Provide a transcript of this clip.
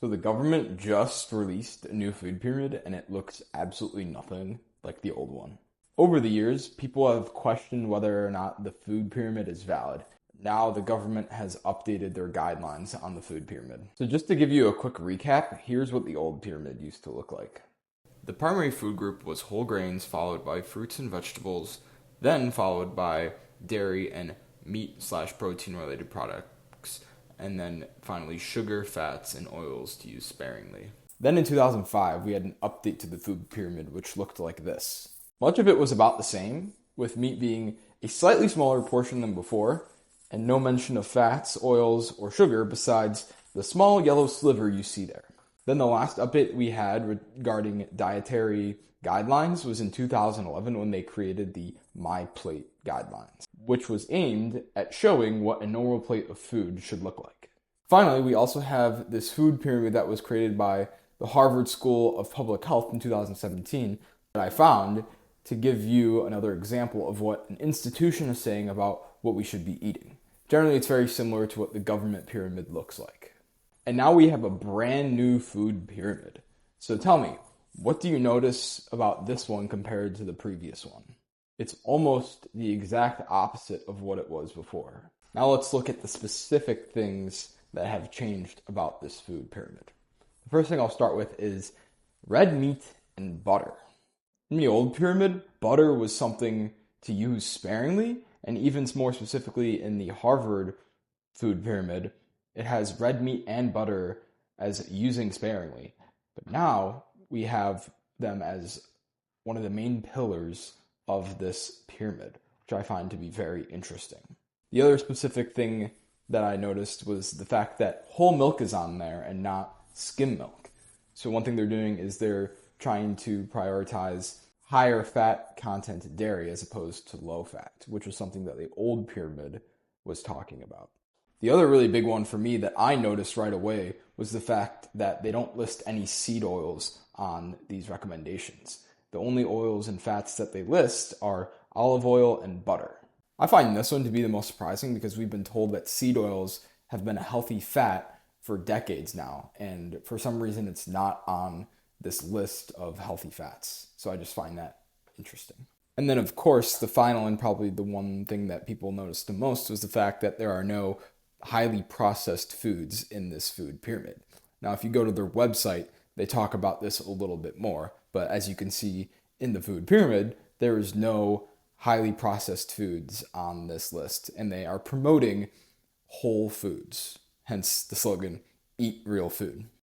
So the government just released a new food pyramid and it looks absolutely nothing like the old one. Over the years, people have questioned whether or not the food pyramid is valid. Now the government has updated their guidelines on the food pyramid. So just to give you a quick recap, here's what the old pyramid used to look like. The primary food group was whole grains, followed by fruits and vegetables, then followed by dairy and meat/protein related products, and then finally sugar, fats, and oils to use sparingly. Then in 2005, we had an update to the food pyramid, which looked like this. Much of it was about the same, with meat being a slightly smaller portion than before, and no mention of fats, oils, or sugar besides the small yellow sliver you see there. Then the last update we had regarding dietary guidelines was in 2011 when they created the My Plate guidelines, which was aimed at showing what a normal plate of food should look like. Finally, we also have this food pyramid that was created by the Harvard School of Public Health in 2017 that I found to give you another example of what an institution is saying about what we should be eating. Generally, it's very similar to what the government pyramid looks like. And now we have a brand new food pyramid. So tell me, what do you notice about this one compared to the previous one? It's almost the exact opposite of what it was before. Now let's look at the specific things that have changed about this food pyramid. The first thing I'll start with is red meat and butter. In the old pyramid, butter was something to use sparingly, and even more specifically in the Harvard food pyramid, it has red meat and butter as using sparingly. But now we have them as one of the main pillars of this pyramid, which I find to be very interesting. The other specific thing that I noticed was the fact that whole milk is on there and not skim milk. So one thing they're doing is they're trying to prioritize higher fat content dairy as opposed to low fat, which was something that the old pyramid was talking about. The other really big one for me that I noticed right away was the fact that they don't list any seed oils on these recommendations. The only oils and fats that they list are olive oil and butter. I find this one to be the most surprising because we've been told that seed oils have been a healthy fat for decades now, and for some reason it's not on this list of healthy fats. So I just find that interesting. And then, of course, the final and probably the one thing that people noticed the most was the fact that there are no highly processed foods in this food pyramid. Now, if you go to their website, they talk about this a little bit more, but as you can see in the food pyramid, there is no highly processed foods on this list, and they are promoting whole foods, hence the slogan, eat real food.